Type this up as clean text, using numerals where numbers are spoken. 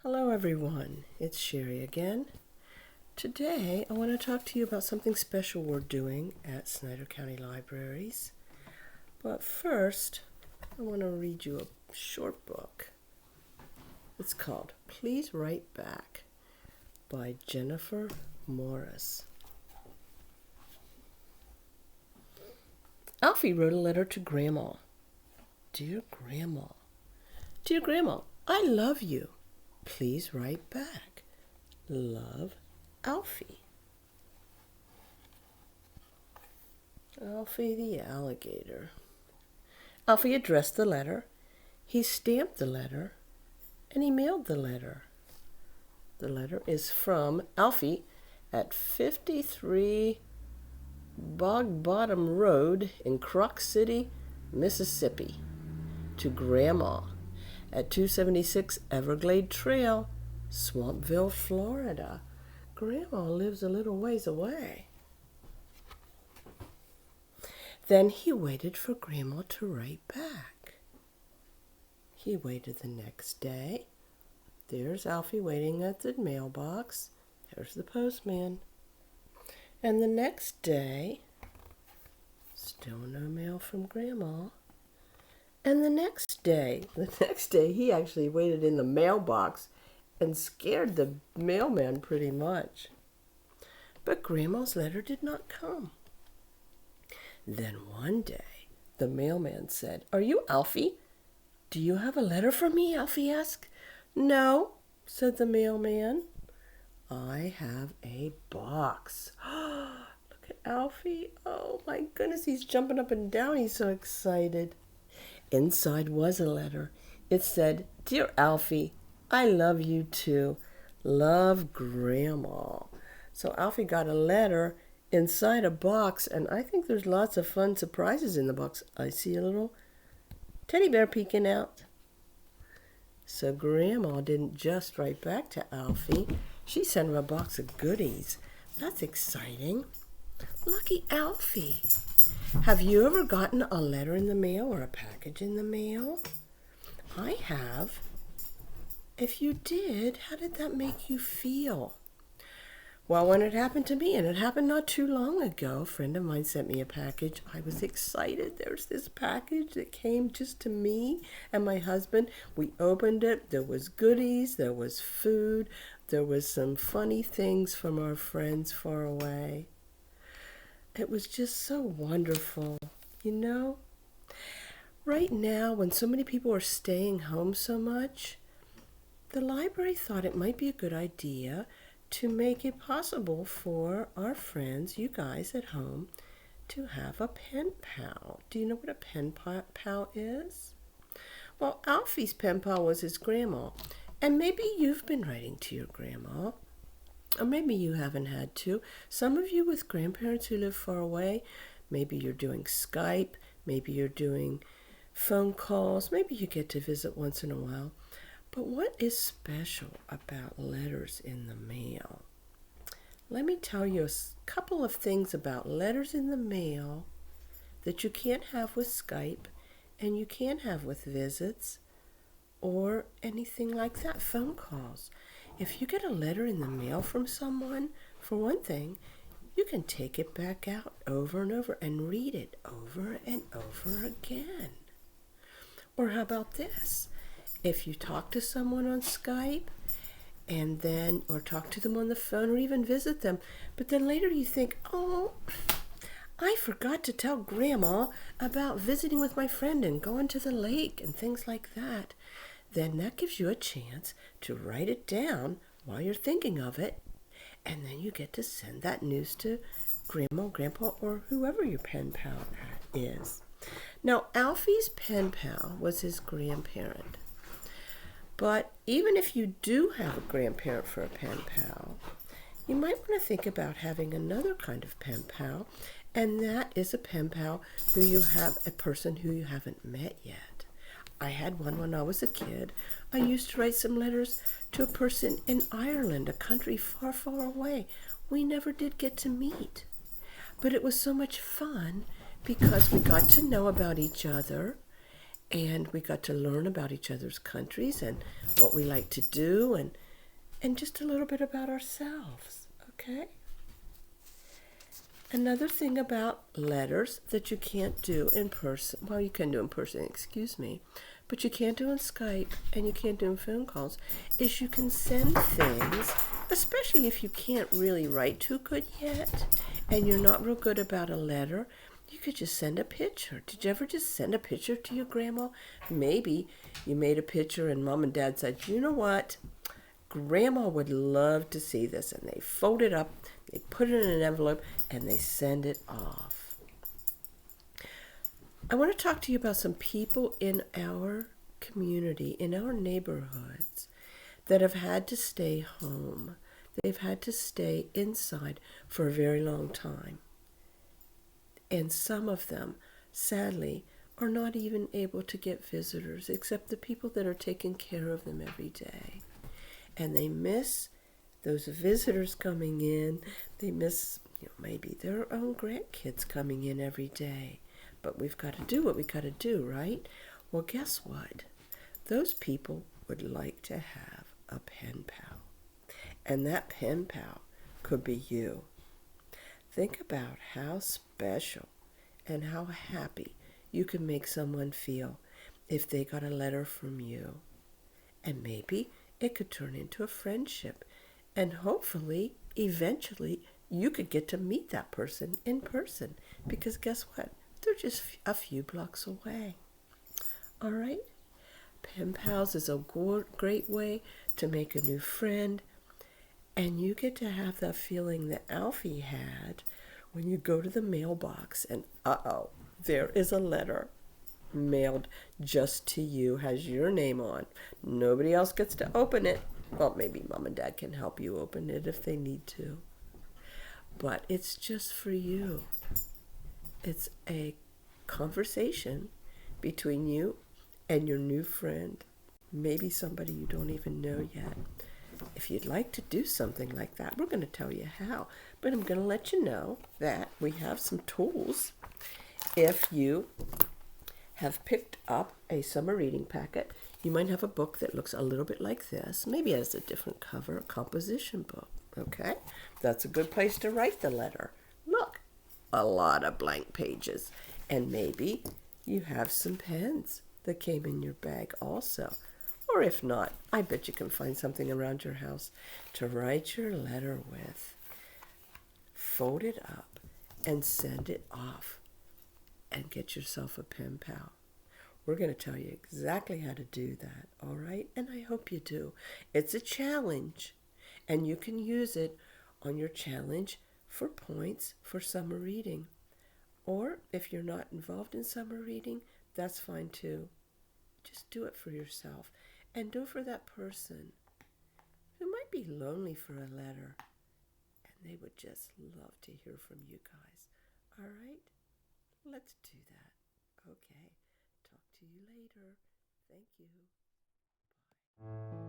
Hello everyone, it's Sherry again. Today I want to talk to you about something special we're doing at Snyder County Libraries. But first, I want to read you a short book. It's called Please Write Back by Jennifer Morris. Alfie wrote a letter to Grandma. Dear Grandma, Dear Grandma, I love you. Please write back. Love, Alfie. Alfie the alligator. Alfie addressed the letter. He stamped the letter, and he mailed the letter. The letter is from Alfie at 53 Bog Bottom Road in Croc City, Mississippi, to Grandma at 276 Everglade Trail, Swampville, Florida. Grandma lives a little ways away. Then he waited for Grandma to write back. He waited the next day. There's Alfie waiting at the mailbox. There's the postman. And the next day, still no mail from Grandma. And the next day, he actually waited in the mailbox and scared the mailman pretty much. But Grandma's letter did not come. Then one day, the mailman said, "Are you Alfie? Do you have a letter for me?" Alfie asked. "No," said the mailman. "I have a box." Look at Alfie. Oh my goodness, he's jumping up and down. He's so excited. Inside was a letter. It said, "Dear Alfie, I love you too. Love, Grandma." So Alfie got a letter inside a box, and I think there's lots of fun surprises in the box. I see a little teddy bear peeking out. So Grandma didn't just write back to Alfie. She sent him a box of goodies. That's exciting. Lucky Alfie. Have you ever gotten a letter in the mail or a package in the mail? I have. If you did, how did that make you feel? Well, when it happened to me, and it happened not too long ago, a friend of mine sent me a package. I was excited. There's this package that came just to me and my husband. We opened it. There was goodies. There was food. There was some funny things from our friends far away. It was just so wonderful, you know? Right now, when so many people are staying home so much, the library thought it might be a good idea to make it possible for our friends, you guys at home, to have a pen pal. Do you know what a pen pal is? Well, Alfie's pen pal was his grandma, and maybe you've been writing to your grandma. Or maybe you haven't had to. Some of you with grandparents who live far away, maybe you're doing Skype, maybe you're doing phone calls, maybe you get to visit once in a while. But what is special about letters in the mail? Let me tell you a couple of things about letters in the mail that you can't have with Skype and you can't have with visits or anything like that, phone calls. If you get a letter in the mail from someone, for one thing, you can take it back out over and over and read it over and over again. Or how about this? If you talk to someone on Skype and then, or talk to them on the phone or even visit them, but then later you think, "Oh, I forgot to tell Grandma about visiting with my friend and going to the lake and things like that," then that gives you a chance to write it down while you're thinking of it, and then you get to send that news to Grandma, Grandpa, or whoever your pen pal is. Now, Alfie's pen pal was his grandparent. But even if you do have a grandparent for a pen pal, you might want to think about having another kind of pen pal, and that is a pen pal who you have, a person who you haven't met yet. I had one when I was a kid. I used to write some letters to a person in Ireland, a country far, far away. We never did get to meet. But it was so much fun because we got to know about each other And we got to learn about each other's countries and what we like to do, and just a little bit about ourselves, okay? Another thing about letters that you can't do in person, well, you can do in person, excuse me, but you can't do on Skype and you can't do in phone calls, is you can send things, especially if you can't really write too good yet and you're not real good about a letter. You could just send a picture. Did you ever just send a picture to your grandma? Maybe you made a picture and mom and dad said, you know what? Grandma would love to see this. And they fold it up, they put it in an envelope, and they send it off. I want to talk to you about some people in our community, in our neighborhoods, that have had to stay home. They've had to stay inside for a very long time. And some of them, sadly, are not even able to get visitors, except the people that are taking care of them every day. And they miss those visitors coming in. They miss, maybe their own grandkids coming in every day. But we've got to do what we got to do, right? Well, guess what? Those people would like to have a pen pal. And that pen pal could be you. Think about how special and how happy you can make someone feel if they got a letter from you. And maybe it could turn into a friendship. And hopefully, eventually, you could get to meet that person in person. Because guess what? They're just a few blocks away. All right? Pen pals is a great way to make a new friend. And you get to have that feeling that Alfie had when you go to the mailbox and, there is a letter mailed just to you, has your name on. Nobody else gets to open it. Well, maybe mom and dad can help you open it if they need to. But it's just for you. It's a conversation between you and your new friend. Maybe somebody you don't even know yet. If you'd like to do something like that, we're going to tell you how. But I'm going to let you know that we have some tools. If you have picked up a summer reading packet, you might have a book that looks a little bit like this. Maybe it has a different cover, a composition book. Okay? That's a good place to write the letter. Look, a lot of blank pages. And maybe you have some pens that came in your bag also. Or if not, I bet you can find something around your house to write your letter with. Fold it up and send it off and get yourself a pen pal. We're going to tell you exactly how to do that, all right? And I hope you do. It's a challenge, and you can use it on your challenge for points for summer reading. Or if you're not involved in summer reading, that's fine too. Just do it for yourself. And do it for that person who might be lonely for a letter. And they would just love to hear from you guys. All right? Let's do that. Okay. Talk to you later. Thank you. Bye.